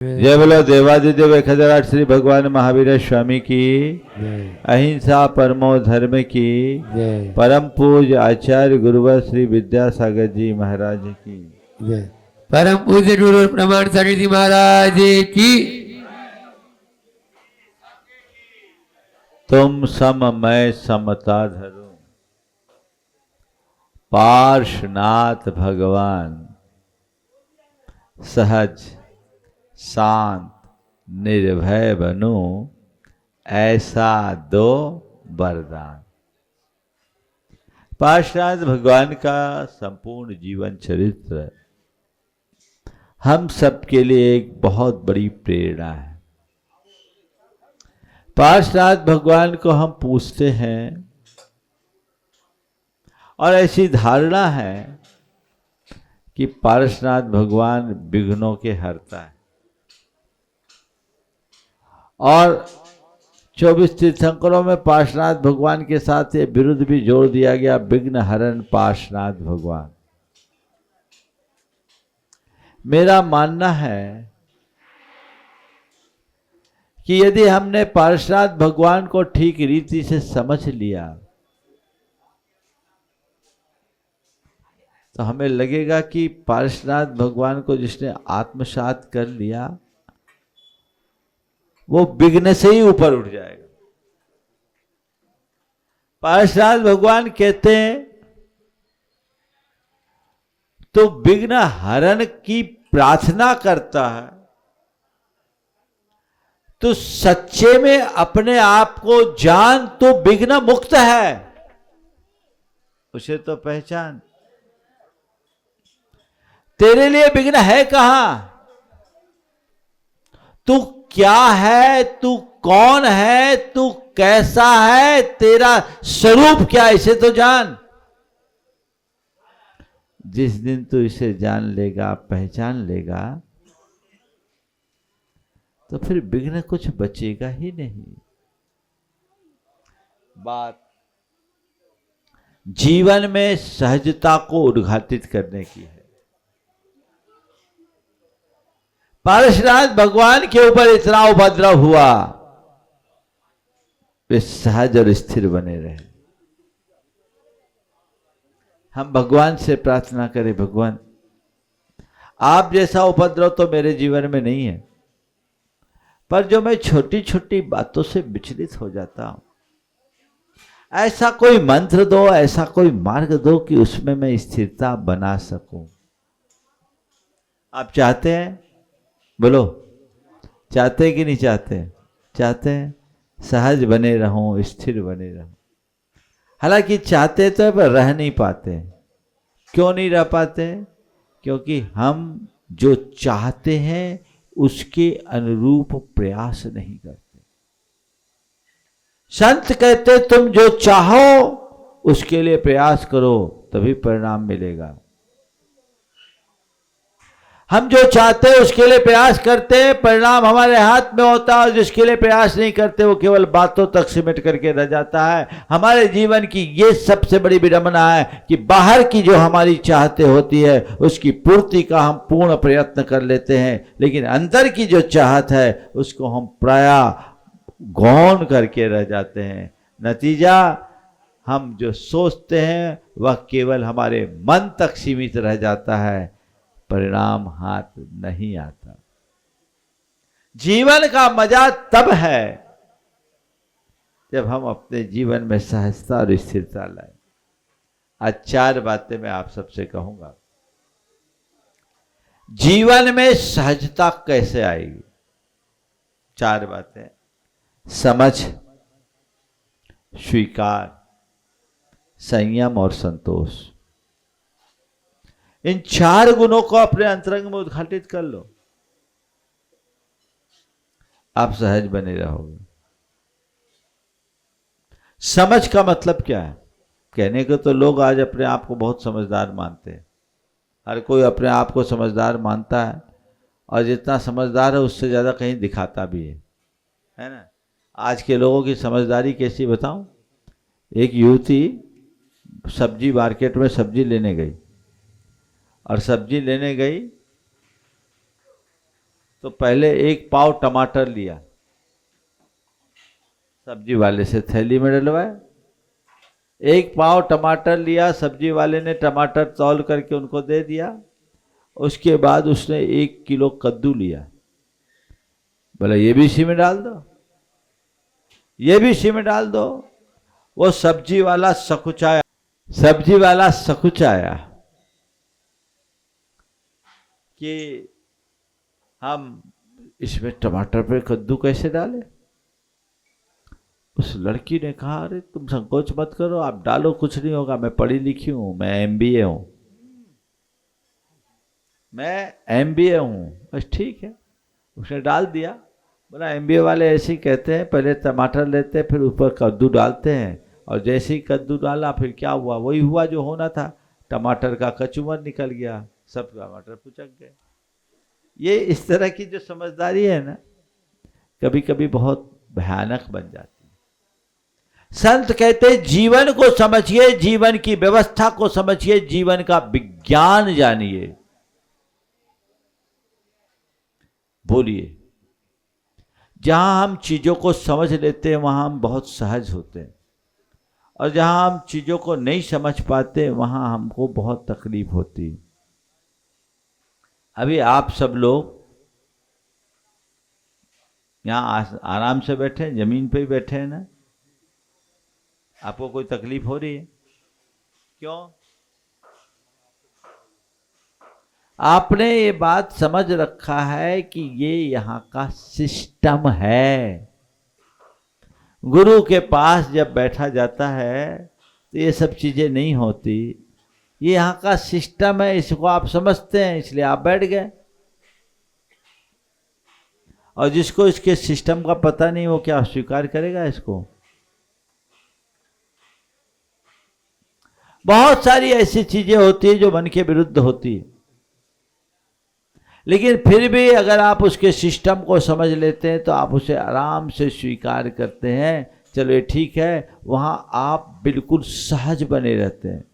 जय बोलो देवादिदेव 1008 श्री भगवान महावीर स्वामी की, अहिंसा परमो धर्म की, परम पूज्य आचार्य गुरुवर श्री विद्यासागर जी महाराज की, परम पूज्य गुरु प्रमाण सागर जी महाराज की। तुम सम मैं समता धरूं, पार्श्वनाथ भगवान सहज शांत निर्भय बनो, ऐसा दो वरदान। पार्श्वनाथ भगवान का संपूर्ण जीवन चरित्र हम सब के लिए एक बहुत बड़ी प्रेरणा है। पार्श्वनाथ भगवान को हम पूछते हैं और ऐसी धारणा है कि पार्श्वनाथ भगवान विघ्नों के हरता है, और 24 तीर्थंकरों में पार्श्वनाथ भगवान के साथ ये विरुद्ध भी जोड़ दिया गया, विघ्न हरण पार्श्वनाथ भगवान। मेरा मानना है कि यदि हमने पार्श्वनाथ भगवान को ठीक रीति से समझ लिया तो हमें लगेगा कि पार्श्वनाथ भगवान को जिसने आत्मसात कर लिया वो विघ्न से ही ऊपर उठ जाएगा। पार्श्वनाथ भगवान कहते हैं तो विघ्न हरण की प्रार्थना करता है तो सच्चे में अपने आप को जान तो विघ्न मुक्त है, उसे तो पहचान। तेरे लिए विघ्न है कहां? तू क्या है, तू कौन है, तू कैसा है, तेरा स्वरूप क्या है, इसे तो जान। जिस दिन तू इसे जान लेगा, पहचान लेगा, तो फिर विघ्न कुछ बचेगा ही नहीं। बात जीवन में सहजता को उद्घाटित करने की है। पार्श्वनाथ भगवान के ऊपर इतना उपद्रव हुआ, वे सहज और स्थिर बने रहे। हम भगवान से प्रार्थना करें, भगवान आप जैसा उपद्रव तो मेरे जीवन में नहीं है, पर जो मैं छोटी छोटी बातों से विचलित हो जाता हूं, ऐसा कोई मंत्र दो, ऐसा कोई मार्ग दो कि उसमें मैं स्थिरता बना सकूं। आप चाहते हैं? बोलो, चाहते हैं कि नहीं चाहते? चाहते हैं सहज बने रहूं, स्थिर बने रहूं। हालांकि चाहते तो पर रह नहीं पाते। क्यों नहीं रह पाते? क्योंकि हम जो चाहते हैं उसके अनुरूप प्रयास नहीं करते। संत कहते तुम जो चाहो उसके लिए प्रयास करो, तभी परिणाम मिलेगा। हम जो चाहते हैं उसके लिए प्रयास करते हैं, परिणाम हमारे हाथ में होता है, और जिसके लिए प्रयास नहीं करते वो केवल बातों तक सिमट करके रह जाता है। हमारे जीवन की ये सबसे बड़ी विडंबना है कि बाहर की जो हमारी चाहते होती है उसकी पूर्ति का हम पूर्ण प्रयत्न कर लेते हैं, लेकिन अंदर की जो चाहत है उसको हम प्रायः गौण करके रह जाते हैं। नतीजा हम जो सोचते हैं वह केवल हमारे मन तक सीमित रह जाता है, परिणाम हाथ नहीं आता। जीवन का मजा तब है जब हम अपने जीवन में सहजता और स्थिरता लाएं। आज 4 बातें मैं आप सबसे कहूंगा। जीवन में सहजता कैसे आएगी? 4 बातें: समझ, स्वीकार, संयम और संतोष। इन 4 गुणों को अपने अंतरंग में उद्घाटित कर लो, आप सहज बने रहोगे। समझ का मतलब क्या है? कहने को तो लोग आज अपने आप को बहुत समझदार मानते हैं, हर कोई अपने आप को समझदार मानता है, और जितना समझदार है उससे ज्यादा कहीं दिखाता भी है ना। आज के लोगों की समझदारी कैसी बताऊं? एक युवती सब्जी मार्केट में सब्जी लेने गई, और सब्जी लेने गई तो पहले 1 पाव टमाटर लिया, सब्जी वाले से थैली में डलवाया। 1 पाव टमाटर लिया, सब्जी वाले ने टमाटर तौल करके उनको दे दिया। उसके बाद उसने 1 किलो कद्दू लिया, बोला ये भी इसी में डाल दो, ये भी इसी में डाल दो। वो सब्जी वाला सकुचाया, सब्जी वाला सकुचाया कि हम इसमें टमाटर पे कद्दू कैसे डालें। उस लड़की ने कहा अरे तुम संकोच मत करो, आप डालो, कुछ नहीं होगा, मैं पढ़ी लिखी हूं, मैं MBA हूं, मैं MBA हूं, बस ठीक है। उसने डाल दिया। बोला MBA वाले ऐसे ही कहते हैं, पहले टमाटर लेते हैं फिर ऊपर कद्दू डालते हैं, और जैसे ही कद्दू डाला फिर क्या हुआ, वही हुआ जो होना था, टमाटर का कचूमर निकल गया, सब टमाटर पुचक गए। ये इस तरह की जो समझदारी है ना, कभी कभी बहुत भयानक बन जाती है। संत कहते जीवन को समझिए, जीवन की व्यवस्था को समझिए, जीवन का विज्ञान जानिए। बोलिए, जहां हम चीजों को समझ लेते हैं वहां हम बहुत सहज होते हैं, और जहां हम चीजों को नहीं समझ पाते वहां हमको बहुत तकलीफ होती है। अभी आप सब लोग यहां आराम से बैठे हैं, जमीन पे ही बैठे हैं ना, आपको कोई तकलीफ हो रही है? क्यों? आपने ये बात समझ रखा है कि ये यहाँ का सिस्टम है। गुरु के पास जब बैठा जाता है तो ये सब चीजें नहीं होती, ये यहाँ का सिस्टम है, इसको आप समझते हैं इसलिए आप बैठ गए। और जिसको इसके सिस्टम का पता नहीं वो क्या स्वीकार करेगा इसको? बहुत सारी ऐसी चीजें होती है जो मन के विरुद्ध होती है, लेकिन फिर भी अगर आप उसके सिस्टम को समझ लेते हैं तो आप उसे आराम से स्वीकार करते हैं, चलो ये ठीक है, वहां आप बिल्कुल सहज बने रहते हैं।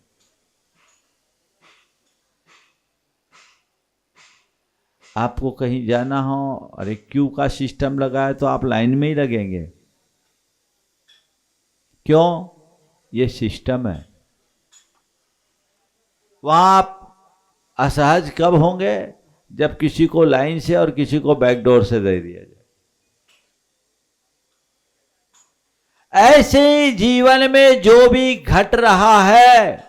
आपको कहीं जाना हो, अरे क्यू का सिस्टम लगा है तो आप लाइन में ही लगेंगे। क्यों? ये सिस्टम है। वहां आप असहज कब होंगे? जब किसी को लाइन से और किसी को बैकडोर से दे दिया जाए। ऐसे जीवन में जो भी घट रहा है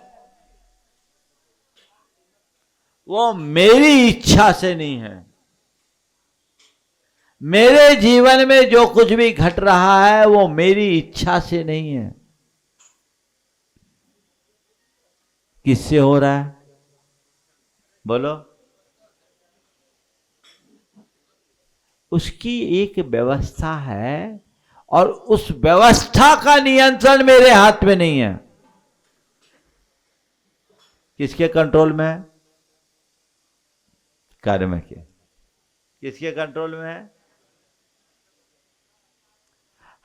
वो मेरी इच्छा से नहीं है। मेरे जीवन में जो कुछ भी घट रहा है वो मेरी इच्छा से नहीं है। किससे हो रहा है? बोलो। उसकी एक व्यवस्था है और उस व्यवस्था का नियंत्रण मेरे हाथ में नहीं है। किसके कंट्रोल में है? कर्म के। किसके कंट्रोल में है?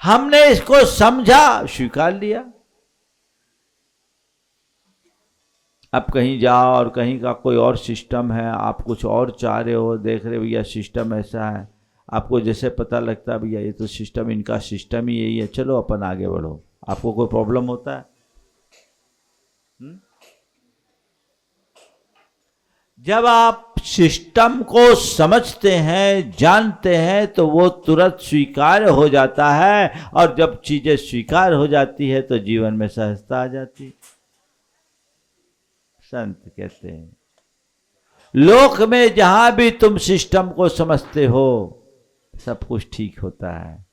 हमने इसको समझा, स्वीकार लिया। अब कहीं जाओ और कहीं का कोई और सिस्टम है, आप कुछ और चाह रहे हो, देख रहे हो भैया सिस्टम ऐसा है, आपको जैसे पता लगता है भैया ये तो सिस्टम, इनका सिस्टम ही यही है, चलो अपन आगे बढ़ो, आपको कोई प्रॉब्लम होता है? जब आप सिस्टम को समझते हैं, जानते हैं, तो वो तुरंत स्वीकार हो जाता है, और जब चीजें स्वीकार हो जाती है तो जीवन में सहजता आ जाती है। संत कहते हैं लोक में जहां भी तुम सिस्टम को समझते हो सब कुछ ठीक होता है।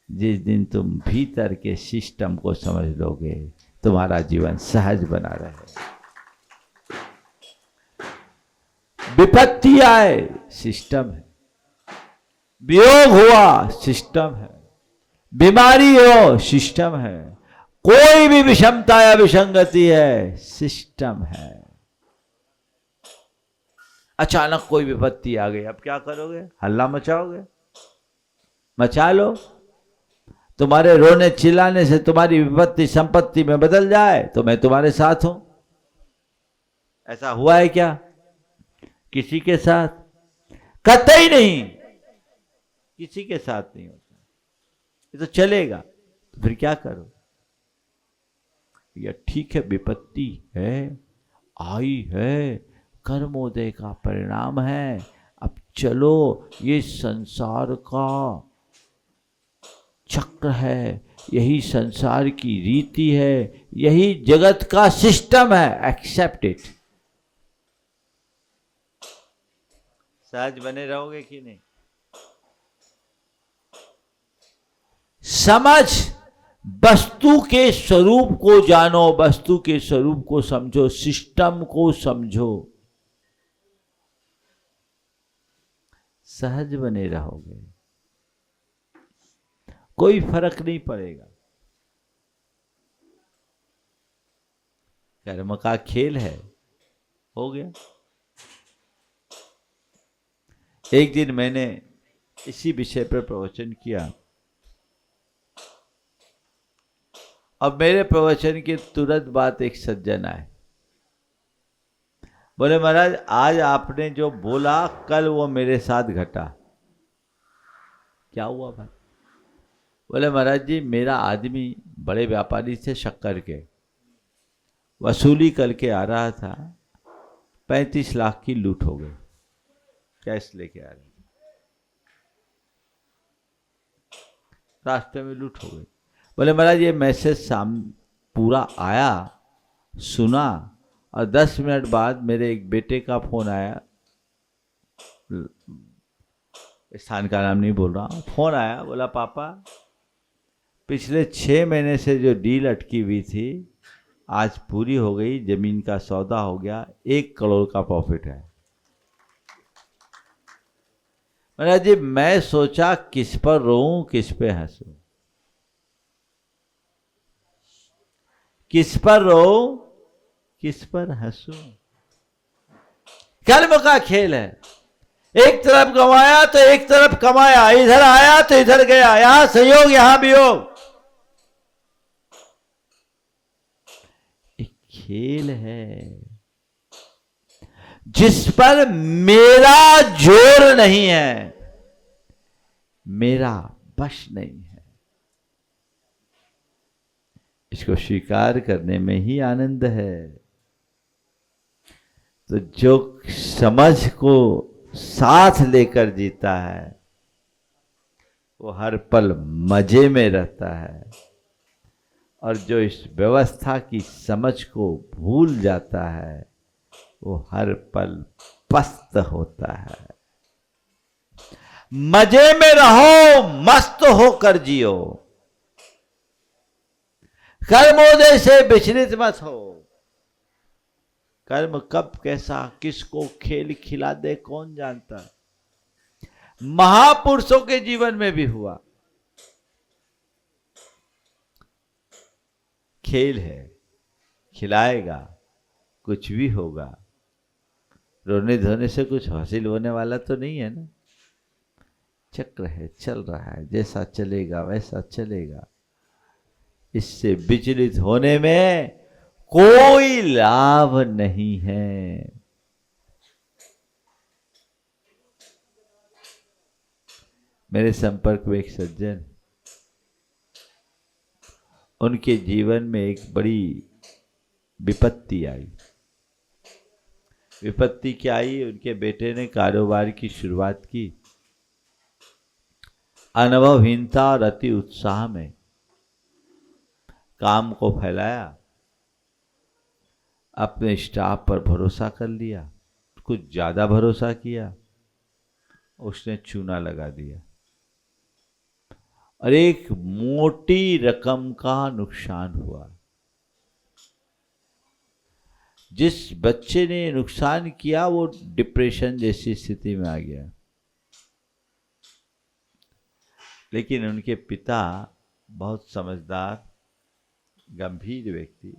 जिस दिन तुम भीतर के सिस्टम को समझ लोगे तुम्हारा जीवन सहज बना रहे। विपत्ति आए सिस्टम है, वियोग हुआ सिस्टम है, बीमारी हो सिस्टम है, कोई भी विषमता या विसंगति है सिस्टम है। अचानक कोई विपत्ति आ गई, अब क्या करोगे? हल्ला मचाओगे? मचा लो। तुम्हारे रोने चिल्लाने से तुम्हारी विपत्ति संपत्ति में बदल जाए तो मैं तुम्हारे साथ हूं। ऐसा हुआ है क्या किसी के साथ? कतई नहीं। किसी के साथ नहीं होता। ये तो चलेगा, तो फिर क्या करो? या ठीक है, विपत्ति है, आई है, कर्मोदय का परिणाम है, अब चलो, ये संसार का चक्र है, यही संसार की रीति है, यही जगत का सिस्टम है, एक्सेप्ट इट। सहज बने रहोगे कि नहीं? समझ, वस्तु के स्वरूप को जानो, वस्तु के स्वरूप को समझो, सिस्टम को समझो, सहज बने रहोगे, कोई फर्क नहीं पड़ेगा। कर्म का खेल है, हो गया। एक दिन मैंने इसी विषय पर प्रवचन किया। अब मेरे प्रवचन के तुरंत बाद एक सज्जन आए, बोले महाराज आज आपने जो बोला कल वो मेरे साथ घटा। क्या हुआ भाई? बोले महाराज जी, मेरा आदमी बड़े व्यापारी से शक्कर के वसूली करके आ रहा था, 35 लाख की लूट हो गई, कैश लेके आ रहे, रास्ते में लूट हो गई। बोले महाराज ये मैसेज पूरा आया, सुना, और 10 मिनट बाद मेरे एक बेटे का फोन आया, स्थान का नाम नहीं बोल रहा हूँ, फोन आया, बोला पापा पिछले 6 महीने से जो डील अटकी हुई थी आज पूरी हो गई, जमीन का सौदा हो गया, 1 करोड़ का प्रॉफिट है। महाराज जी मैं सोचा किस पर रोऊं किस पे हंसूं, किस पर रोऊं किस पर हंसूं। कर्म का खेल है, एक तरफ कमाया तो एक तरफ कमाया, इधर आया तो इधर गया, यहां संयोग यहां वियोग, एक खेल है जिस पर मेरा जोर नहीं है, मेरा बश नहीं है। इसको स्वीकार करने में ही आनंद है। तो जो समझ को साथ लेकर जीता है वो हर पल मजे में रहता है, और जो इस व्यवस्था की समझ को भूल जाता है वो हर पल पस्त होता है। मजे में रहो, मस्त होकर जियो, कर्मोदय से विचलित मत हो। कर्म कब कैसा किसको खेल खिला दे कौन जानता। महापुरुषों के जीवन में भी हुआ, खेल है, खिलाएगा, कुछ भी होगा, रोने धोने से कुछ हासिल होने वाला तो नहीं है ना। चक्र है, चल रहा है, जैसा चलेगा वैसा चलेगा, इससे विचलित होने में कोई लाभ नहीं है। मेरे संपर्क में एक सज्जन, उनके जीवन में एक बड़ी विपत्ति आई। विपत्ति क्या आई? उनके बेटे ने कारोबार की शुरुआत की, अनुभवहीनता और अति उत्साह में काम को फैलाया, अपने स्टाफ पर भरोसा कर लिया, कुछ ज्यादा भरोसा किया, उसने चूना लगा दिया और एक मोटी रकम का नुकसान हुआ। जिस बच्चे ने नुकसान किया वो डिप्रेशन जैसी स्थिति में आ गया, लेकिन उनके पिता बहुत समझदार गंभीर व्यक्ति,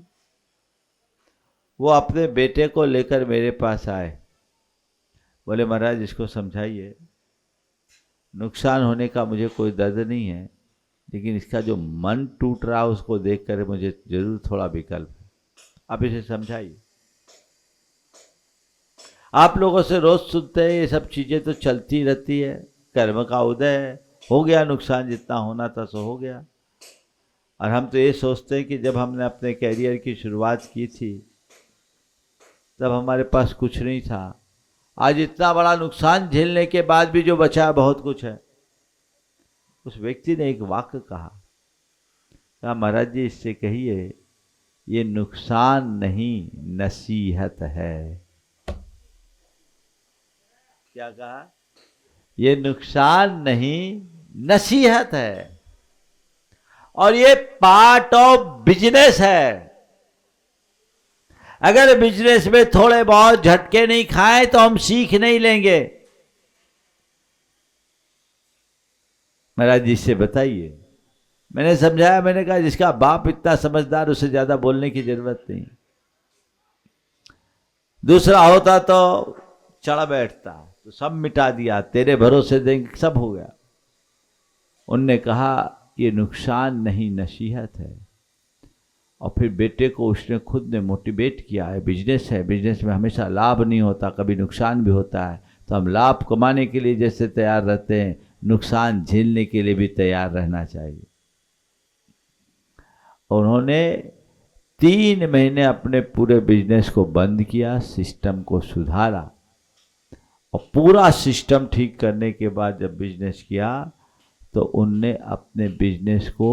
वो अपने बेटे को लेकर मेरे पास आए। बोले महाराज इसको समझाइए, नुकसान होने का मुझे कोई दर्द नहीं है, लेकिन इसका जो मन टूट रहा है उसको देखकर मुझे जरूर थोड़ा विकल्प है, आप इसे समझाइए। आप लोगों से रोज सुनते हैं ये सब चीजें तो चलती रहती है, कर्म का उदय हो गया, नुकसान जितना होना था सो हो गया। और हम तो ये सोचते हैं कि जब हमने अपने कैरियर की शुरुआत की थी तब हमारे पास कुछ नहीं था। आज इतना बड़ा नुकसान झेलने के बाद भी जो बचा बहुत कुछ है। उस व्यक्ति ने एक वाक्य कहा, महाराज जी इससे कहिए ये नुकसान नहीं नसीहत है। क्या कहा? ये नुकसान नहीं नसीहत है, और ये पार्ट ऑफ बिजनेस है। अगर बिजनेस में थोड़े बहुत झटके नहीं खाए तो हम सीख नहीं लेंगे। महाराज जी से बताइए। मैंने समझाया, मैंने कहा जिसका बाप इतना समझदार उससे ज्यादा बोलने की जरूरत नहीं। दूसरा होता तो चढ़ बैठता, तो सब मिटा दिया, तेरे भरोसे देंगे, सब हो गया। उनने कहा ये नुकसान नहीं नसीहत है। और फिर बेटे को उसने खुद ने मोटिवेट किया है, बिजनेस है, बिजनेस में हमेशा लाभ नहीं होता, कभी नुकसान भी होता है। तो हम लाभ कमाने के लिए जैसे तैयार रहते हैं, नुकसान झेलने के लिए भी तैयार रहना चाहिए। उन्होंने 3 महीने अपने पूरे बिजनेस को बंद किया, सिस्टम को सुधारा, और पूरा सिस्टम ठीक करने के बाद जब बिजनेस किया तो उनने अपने बिजनेस को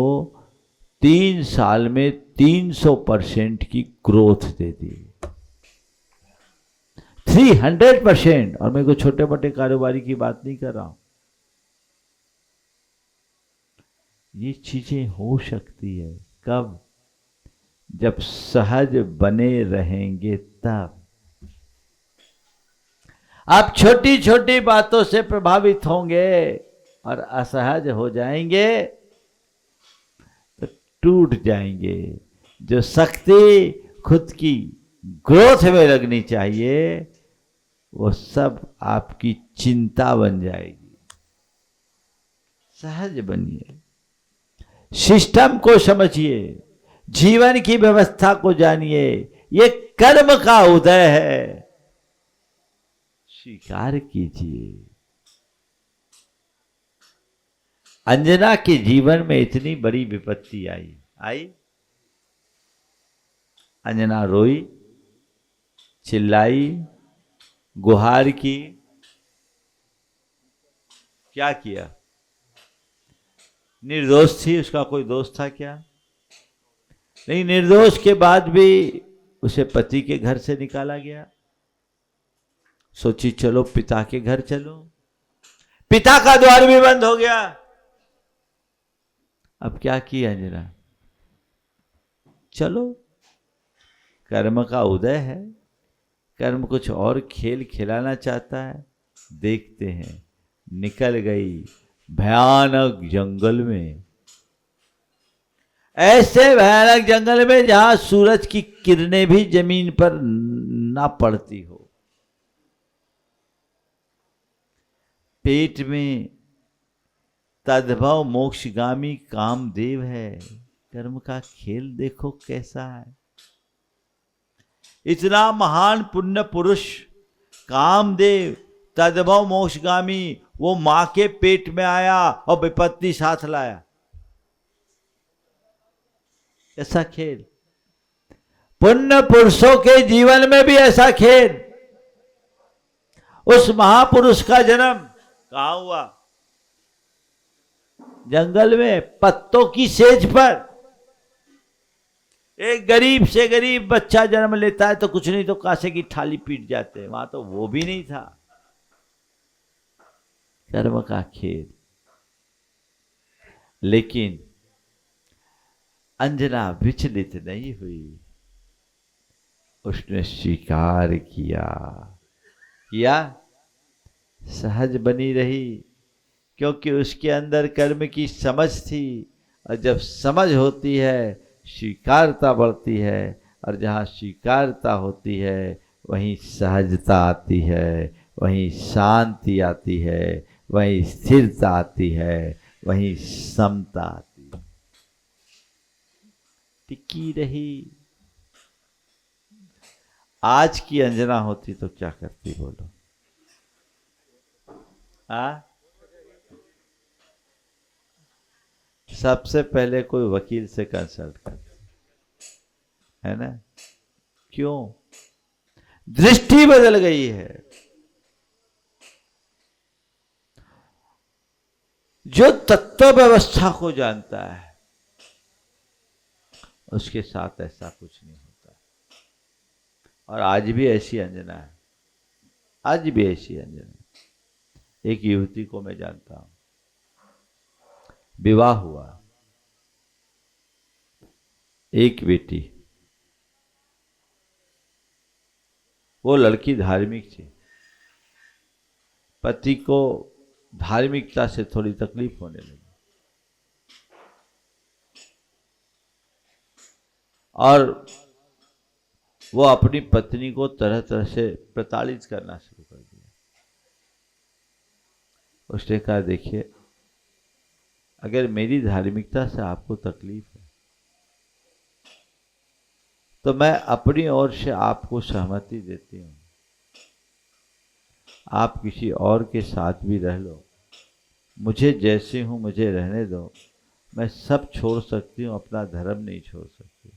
3 साल में 300% की ग्रोथ दे दी। 300%। और मैं कोई छोटे मोटे कारोबारी की बात नहीं कर रहा हूं। ये चीजें हो सकती है कब? जब सहज बने रहेंगे तब। आप छोटी छोटी बातों से प्रभावित होंगे और असहज हो जाएंगे तो टूट जाएंगे। जो शक्ति खुद की ग्रोथ में लगनी चाहिए वो सब आपकी चिंता बन जाएगी। सहज बनिए, सिस्टम को समझिए, जीवन की व्यवस्था को जानिए। ये कर्म का उदय है, स्वीकार कीजिए। अंजना के जीवन में इतनी बड़ी विपत्ति आई। अंजना रोई, चिल्लाई, गुहार की। क्या किया? निर्दोष थी, उसका कोई दोष था क्या? नहीं। निर्दोष के बाद भी उसे पति के घर से निकाला गया। सोची चलो पिता के घर चलो, पिता का द्वार भी बंद हो गया। अब क्या किया अंजना? चलो, कर्म का उदय है, कर्म कुछ और खेल खिलाना चाहता है, देखते हैं। निकल गई भयानक जंगल में, ऐसे भयानक जंगल में जहां सूरज की किरणें भी जमीन पर ना पड़ती हो। पेट में तद्भव मोक्षगामी कामदेव है। कर्म का खेल देखो कैसा है। इतना महान पुण्य पुरुष कामदेव तद्भव मोक्षगामी, वो मां के पेट में आया और विपत्ति साथ लाया। ऐसा खेल पुण्य पुरुषों के जीवन में भी ऐसा खेल। उस महापुरुष का जन्म कहां हुआ? जंगल में, पत्तों की सेज पर। एक गरीब से गरीब बच्चा जन्म लेता है तो कुछ नहीं तो कासे की थाली पीट जाते हैं। वहां तो वो भी नहीं था। कर्म का खेल। लेकिन अंजना विचलित नहीं हुई, उसने स्वीकार किया, सहज बनी रही, क्योंकि उसके अंदर कर्म की समझ थी। और जब समझ होती है स्वीकारता बढ़ती है, और जहाँ स्वीकारता होती है वहीं सहजता आती है, वहीं शांति आती है, वहीं स्थिरता आती है, वहीं समता आती है। टिकी रही। आज की अंजना होती तो क्या करती बोलो? सबसे पहले कोई वकील से कंसल्ट करते, है ना? क्यों? दृष्टि बदल गई है। जो तत्व व्यवस्था को जानता है उसके साथ ऐसा कुछ नहीं होता। और आज भी ऐसी अंजना है, आज भी ऐसी अंजना है। एक युवती को मैं जानता हूं, विवाह हुआ, एक बेटी। वो लड़की धार्मिक थी, पति को धार्मिकता से थोड़ी तकलीफ होने लगी और वो अपनी पत्नी को तरह तरह से प्रताड़ित करना शुरू कर दिया। उसने कहा, देखिए, अगर मेरी धार्मिकता से आपको तकलीफ है तो मैं अपनी ओर से आपको सहमति देती हूं, आप किसी और के साथ भी रह लो, मुझे जैसे हूं मुझे रहने दो, मैं सब छोड़ सकती हूं, अपना धर्म नहीं छोड़ सकती।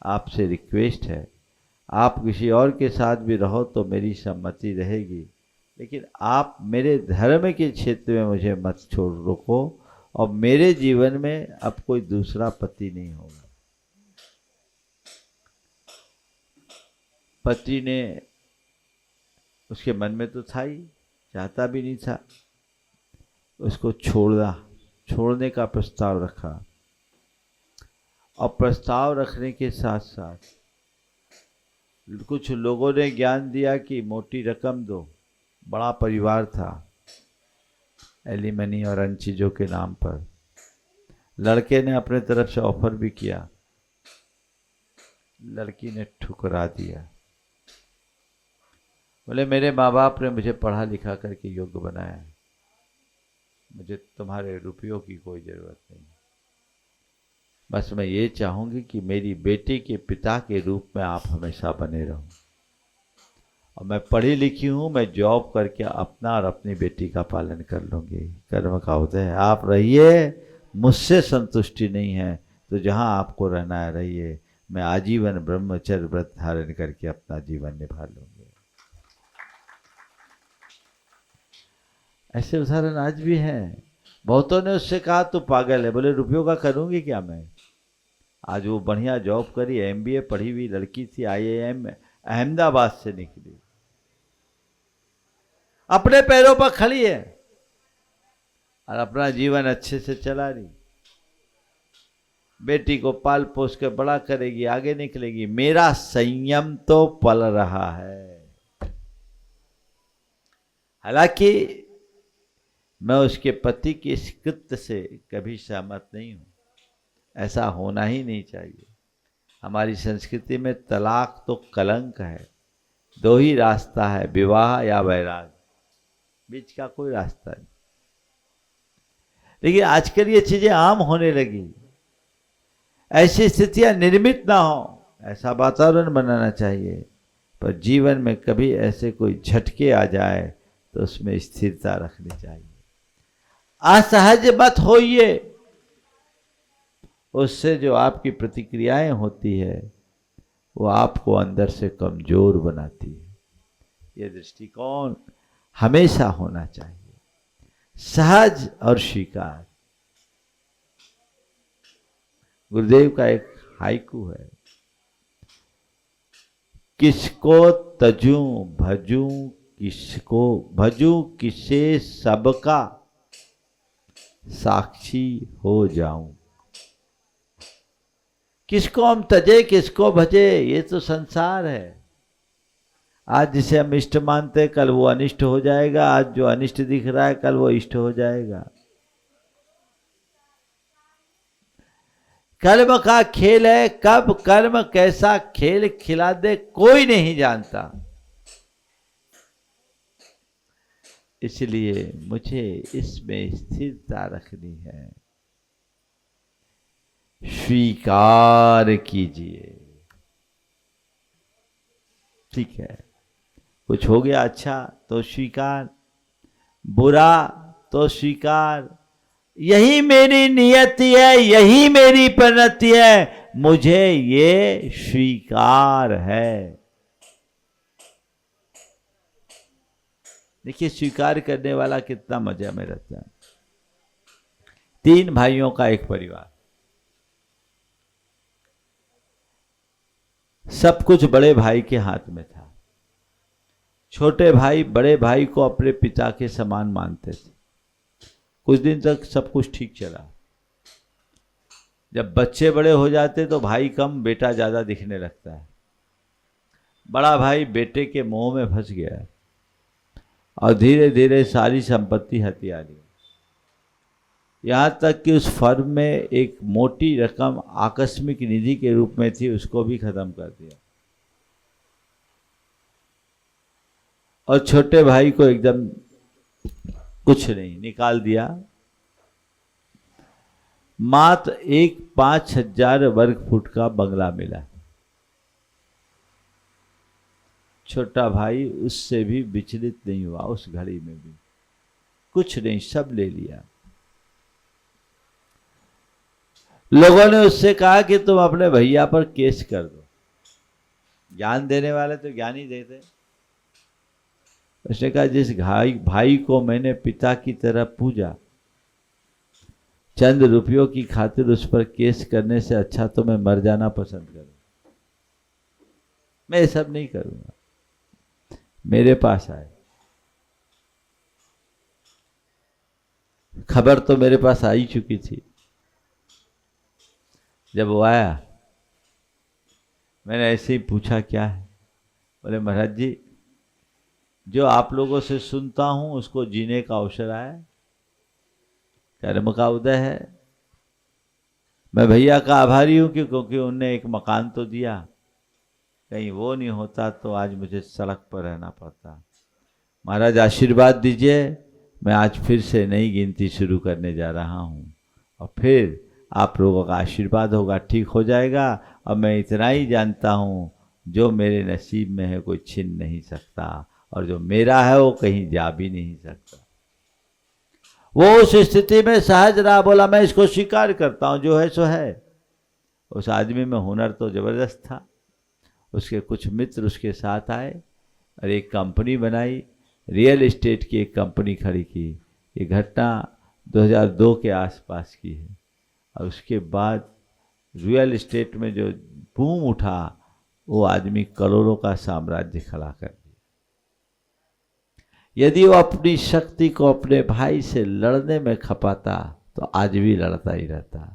आपसे रिक्वेस्ट है, आप किसी और के साथ भी रहो तो मेरी सम्मति रहेगी, लेकिन आप मेरे धर्म के क्षेत्र में मुझे मत छोड़ रोको, और मेरे जीवन में अब कोई दूसरा पति नहीं होगा। पति ने, उसके मन में तो था ही, चाहता भी नहीं था, उसको छोड़ने का प्रस्ताव रखा। और प्रस्ताव रखने के साथ साथ कुछ लोगों ने ज्ञान दिया कि मोटी रकम दो। बड़ा परिवार था, एलिमनी और अन्य चीज़ों के नाम पर। लड़के ने अपने तरफ से ऑफर भी किया, लड़की ने ठुकरा दिया। बोले, मेरे माँ बाप ने मुझे पढ़ा लिखा करके योग्य बनाया है, मुझे तुम्हारे रुपयों की कोई ज़रूरत नहीं, बस मैं ये चाहूँगी कि मेरी बेटी के पिता के रूप में आप हमेशा बने रहो, और मैं पढ़ी लिखी हूँ, मैं जॉब करके अपना और अपनी बेटी का पालन कर लूँगी। कर्म का उदय है, आप रहिए, मुझसे संतुष्टि नहीं है तो जहाँ आपको रहना है रहिए, मैं आजीवन ब्रह्मचर्य व्रत धारण करके अपना जीवन निभा लूँगी। ऐसे उदाहरण आज भी हैं। बहुतों ने उससे कहा, तू पागल है। बोले, रुपयों का करूँगी क्या मैं? आज वो बढ़िया जॉब करी, MBA पढ़ी हुई लड़की थी, IIM अहमदाबाद से निकली, अपने पैरों पर खड़ी है और अपना जीवन अच्छे से चला रही। बेटी को पाल पोस के बड़ा करेगी, आगे निकलेगी। मेरा संयम तो पल रहा है। हालांकि मैं उसके पति के इस कृत्य से कभी सहमत नहीं हूं, ऐसा होना ही नहीं चाहिए। हमारी संस्कृति में तलाक तो कलंक है। दो ही रास्ता है, विवाह या वैराग, बीच का कोई रास्ता नहीं। लेकिन आजकल ये चीजें आम होने लगी। ऐसी स्थितियां निर्मित ना हो, ऐसा वातावरण बनाना चाहिए। पर जीवन में कभी ऐसे कोई झटके आ जाए तो उसमें स्थिरता रखनी चाहिए। असहज मत होइए, उससे जो आपकी प्रतिक्रियाएं होती है वो आपको अंदर से कमजोर बनाती है। ये दृष्टिकोण हमेशा होना चाहिए, सहज और स्वीकार। गुरुदेव का एक हाइकू है, किसको तजूं भजूं, किसको भजूं, किसे सबका साक्षी हो जाऊं। किसको हम तजे, किसको भजे, ये तो संसार है। आज जिसे हम इष्ट मानते कल वो अनिष्ट हो जाएगा, आज जो अनिष्ट दिख रहा है कल वो इष्ट हो जाएगा। कर्म का खेल है, कब कर्म कैसा खेल खिला दे कोई नहीं जानता। इसलिए मुझे इसमें स्थिरता रखनी है। स्वीकार कीजिए, ठीक है, कुछ हो गया अच्छा तो स्वीकार, बुरा तो स्वीकार, यही मेरी नियति है, यही मेरी परिणति है, मुझे ये स्वीकार है। देखिए स्वीकार करने वाला कितना मजा में रहता है। 3 भाइयों का एक परिवार, सब कुछ बड़े भाई के हाथ में था। छोटे भाई बड़े भाई को अपने पिता के समान मानते थे। कुछ दिन तक सब कुछ ठीक चला। जब बच्चे बड़े हो जाते तो भाई कम बेटा ज्यादा दिखने लगता है। बड़ा भाई बेटे के मोह में फंस गया और धीरे धीरे सारी संपत्ति हथिया ली। यहां तक कि उस फर्म में एक मोटी रकम आकस्मिक निधि के रूप में थी, उसको भी खत्म कर दिया। और छोटे भाई को एकदम कुछ नहीं, निकाल दिया। मात्र एक 5,000 वर्ग फुट का बंगला मिला। छोटा भाई उससे भी विचलित नहीं हुआ। उस घड़ी में भी कुछ नहीं, सब ले लिया। लोगों ने उससे कहा कि तुम अपने भैया पर केस कर दो। ज्ञान देने वाले तो ज्ञान ही देते। उसने कहा जिस भाई को मैंने पिता की तरह पूजा, चंद रुपयों की खातिर उस पर केस करने से अच्छा तो मैं मर जाना पसंद करूं। मैं ये सब नहीं करूंगा। मेरे पास आए, खबर तो मेरे पास आ ही चुकी थी। जब वो आया मैंने ऐसे ही पूछा क्या है। बोले महाराज जी, जो आप लोगों से सुनता हूं उसको जीने का अवसर आया, कर्म का उदय है। मैं भैया का आभारी हूं क्योंकि उनने एक मकान तो दिया। कहीं वो नहीं होता तो आज मुझे सड़क पर रहना पड़ता। महाराज आशीर्वाद दीजिए, मैं आज फिर से नई गिनती शुरू करने जा रहा हूं और फिर आप लोगों का आशीर्वाद होगा, ठीक हो जाएगा। और मैं इतना ही जानता हूं, जो मेरे नसीब में है कोई छीन नहीं सकता, और जो मेरा है वो कहीं जा भी नहीं सकता। वो उस स्थिति में सहज रहा, बोला मैं इसको स्वीकार करता हूं, जो है सो है। उस आदमी में हुनर तो जबरदस्त था। उसके कुछ मित्र उसके साथ आए और एक कंपनी बनाई, रियल एस्टेट की एक कंपनी खड़ी की। ये घटना 2002 के आसपास की है। और उसके बाद रियल एस्टेट में जो बूम उठा, वो आदमी करोड़ों का साम्राज्य खड़ा कर दिया। यदि वो अपनी शक्ति को अपने भाई से लड़ने में खपाता तो आज भी लड़ता ही रहता।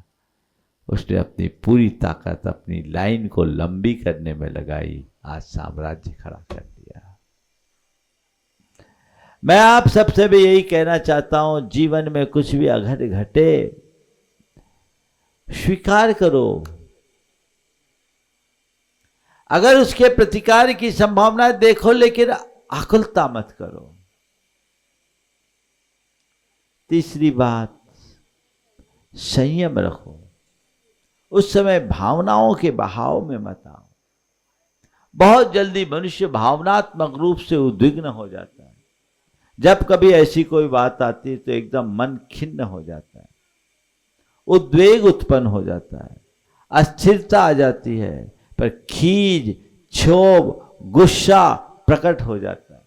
उसने अपनी पूरी ताकत अपनी लाइन को लंबी करने में लगाई, आज साम्राज्य खड़ा कर दिया। मैं आप सबसे भी यही कहना चाहता हूं, जीवन में कुछ भी अघट घटे स्वीकार करो। अगर उसके प्रतिकार की संभावना देखो, लेकिन आकुलता मत करो। तीसरी बात, संयम रखो। उस समय भावनाओं के बहाव में मत आओ। बहुत जल्दी मनुष्य भावनात्मक रूप से उद्विग्न हो जाता है। जब कभी ऐसी कोई बात आती है तो एकदम मन खिन्न हो जाता है, उद्वेग उत्पन्न हो जाता है, अस्थिरता आ जाती है, पर खीज, क्षोभ, गुस्सा प्रकट हो जाता है,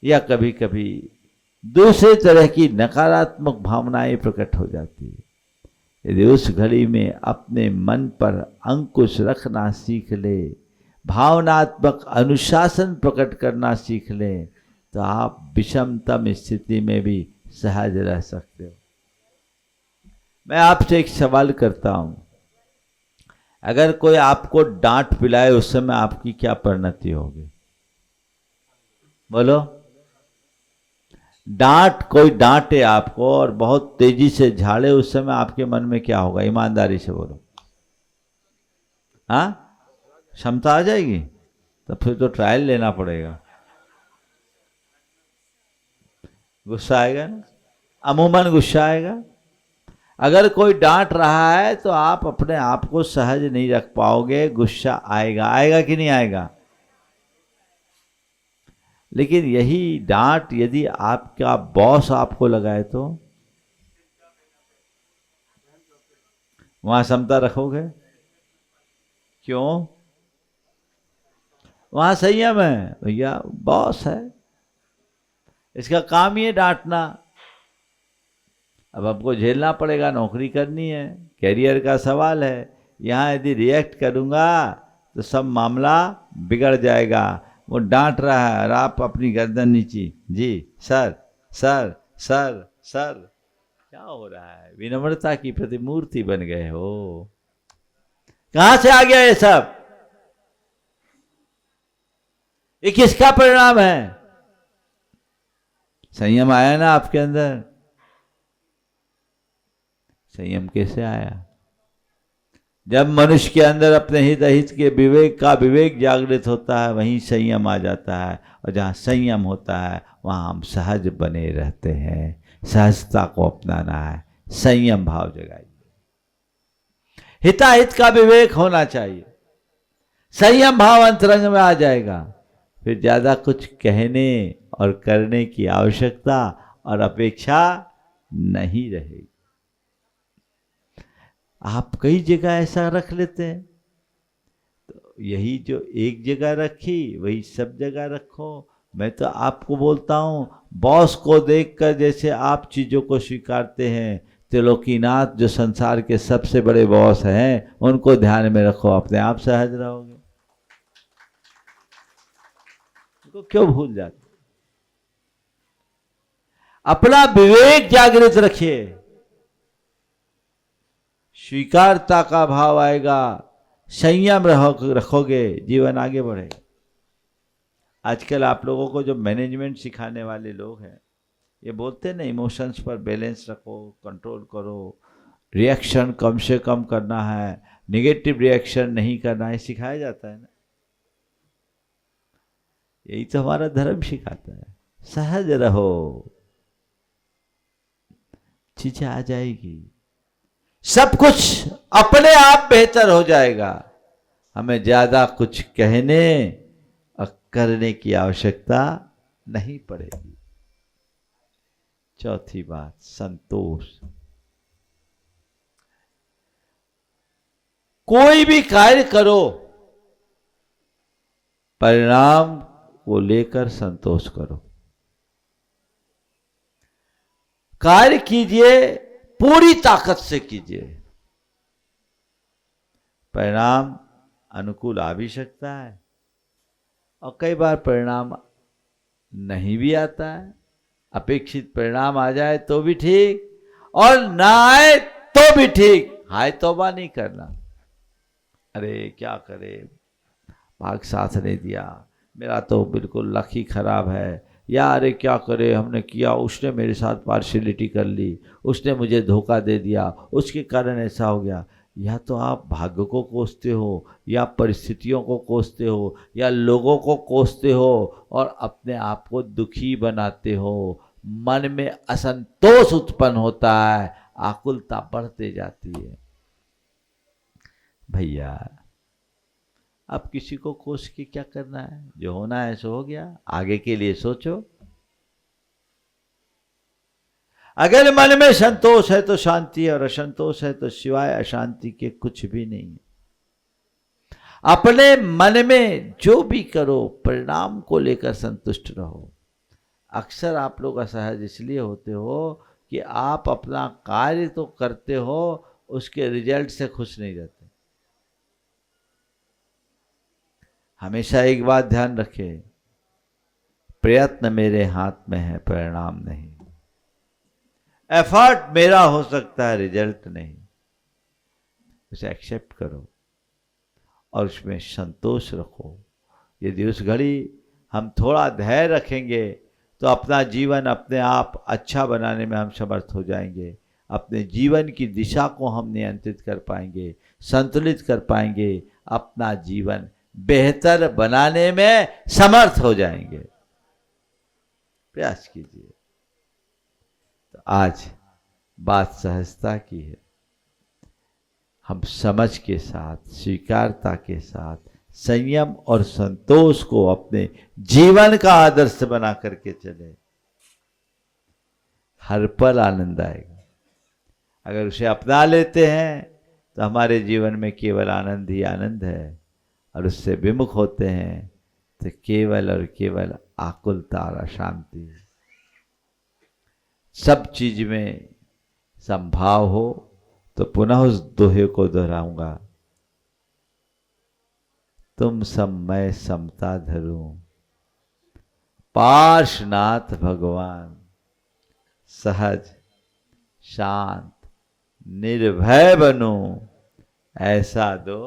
या कभी कभी दूसरे तरह की नकारात्मक भावनाएं प्रकट हो जाती है। यदि उस घड़ी में अपने मन पर अंकुश रखना सीख ले, भावनात्मक अनुशासन प्रकट करना सीख ले, तो आप विषमतम स्थिति में भी सहज रह सकते हो। मैं आपसे एक सवाल करता हूं, अगर कोई आपको डांट पिलाए उस समय आपकी क्या परिणति होगी? बोलो। कोई डांटे आपको और बहुत तेजी से झाड़े, उस समय आपके मन में क्या होगा? ईमानदारी से बोलो। हाँ, क्षमता आ जाएगी? तो फिर तो ट्रायल लेना पड़ेगा। गुस्सा आएगा ना, अमूमन गुस्सा आएगा। अगर कोई डांट रहा है तो आप अपने आप को सहज नहीं रख पाओगे, गुस्सा आएगा। आएगा कि नहीं आएगा? लेकिन यही डांट यदि आपका बॉस आपको लगाए तो वहां समता रखोगे? क्यों? वहां संयम है भैया, बॉस है, इसका काम ही है डांटना। अब हमको झेलना पड़ेगा, नौकरी करनी है, कैरियर का सवाल है। यहाँ यदि रिएक्ट करूँगा तो सब मामला बिगड़ जाएगा। वो डांट रहा है और आप अपनी गर्दन नीची, जी सर सर सर सर, क्या हो रहा है? विनम्रता की प्रतिमूर्ति बन गए हो। कहाँ से आ गया ये सब? ये किसका परिणाम है? संयम आया ना आपके अंदर? संयम कैसे आया? जब मनुष्य के अंदर अपने हित अहित के विवेक का विवेक जागृत होता है, वहीं संयम आ जाता है। और जहाँ संयम होता है वहाँ हम सहज बने रहते हैं। सहजता को अपनाना है, संयम भाव जगाइए। हिताहित का विवेक होना चाहिए, संयम भाव अंतरंग में आ जाएगा। फिर ज्यादा कुछ कहने और करने की आवश्यकता और अपेक्षा नहीं रहेगी। आप कई जगह ऐसा रख लेते हैं, तो यही जो एक जगह रखी वही सब जगह रखो। मैं तो आपको बोलता हूं, बॉस को देखकर जैसे आप चीजों को स्वीकारते हैं, त्रिलोकीनाथ जो संसार के सबसे बड़े बॉस हैं उनको ध्यान में रखो, अपने आप सहज रहोगे। उनको क्यों भूल जाते? अपना विवेक जागृत रखिए, स्वीकारता का भाव आएगा, संयम रखोगे, जीवन आगे बढ़ेगा। आजकल आप लोगों को जो मैनेजमेंट सिखाने वाले लोग हैं, ये बोलते ना इमोशंस पर बैलेंस रखो, कंट्रोल करो, रिएक्शन कम से कम करना है, नेगेटिव रिएक्शन नहीं करना है, सिखाया जाता है ना। यही तो हमारा धर्म सिखाता है। सहज रहो, चीजें आ जाएगी, सब कुछ अपने आप बेहतर हो जाएगा। हमें ज्यादा कुछ कहने और करने की आवश्यकता नहीं पड़ेगी। चौथी बात, संतोष। कोई भी कार्य करो, परिणाम को लेकर संतोष करो। कार्य कीजिए, पूरी ताकत से कीजिए। परिणाम अनुकूल आ भी सकता है और कई बार परिणाम नहीं भी आता है। अपेक्षित परिणाम आ जाए तो भी ठीक, और ना आए तो भी ठीक। हाय तौबा नहीं करना, अरे क्या करे, भाग साथ नहीं दिया, मेरा तो बिल्कुल लक ही खराब है, या अरे क्या करे, हमने किया, उसने मेरे साथ पार्शियलिटी कर ली, उसने मुझे धोखा दे दिया, उसके कारण ऐसा हो गया। या तो आप भाग्य को कोसते हो, या परिस्थितियों को कोसते हो, या लोगों को कोसते हो और अपने आप को दुखी बनाते हो। मन में असंतोष उत्पन्न होता है, आकुलता बढ़ते जाती है। भैया अब किसी को कोस के क्या करना है? जो होना है सो हो गया, आगे के लिए सोचो। अगर मन में संतोष है तो शांति है, और असंतोष है तो सिवाय अशांति के कुछ भी नहीं है। अपने मन में जो भी करो, परिणाम को लेकर संतुष्ट रहो। अक्सर आप लोग असहज इसलिए होते हो कि आप अपना कार्य तो करते हो, उसके रिजल्ट से खुश नहीं रहते। हमेशा एक बात ध्यान रखें, प्रयत्न मेरे हाथ में है, परिणाम नहीं। एफर्ट मेरा हो सकता है, रिजल्ट नहीं। उसे एक्सेप्ट करो और उसमें संतोष रखो। यदि उस घड़ी हम थोड़ा धैर्य रखेंगे तो अपना जीवन अपने आप अच्छा बनाने में हम समर्थ हो जाएंगे। अपने जीवन की दिशा को हम नियंत्रित कर पाएंगे, संतुलित कर पाएंगे, अपना जीवन बेहतर बनाने में समर्थ हो जाएंगे। प्रयास कीजिए। तो आज बात सहजता की है। हम समझ के साथ, स्वीकारता के साथ, संयम और संतोष को अपने जीवन का आदर्श बना करके चले, हर पल आनंद आएगा। अगर उसे अपना लेते हैं तो हमारे जीवन में केवल आनंद ही आनंद है, और उससे विमुख होते हैं तो केवल और केवल आकुलता और अशांति। सब चीज में संभाव हो तो पुनः उस दोहे को दोहराऊंगा, तुम सम मैं समता धरूं, पार्श्वनाथ भगवान सहज शांत निर्भय बनो, ऐसा दो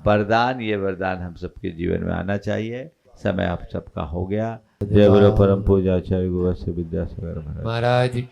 वरदान। ये वरदान हम सबके जीवन में आना चाहिए। समय आप सबका हो गया। जय बोलो परम पूज्य आचार्य गुरु विद्यासागर महाराज। महाराज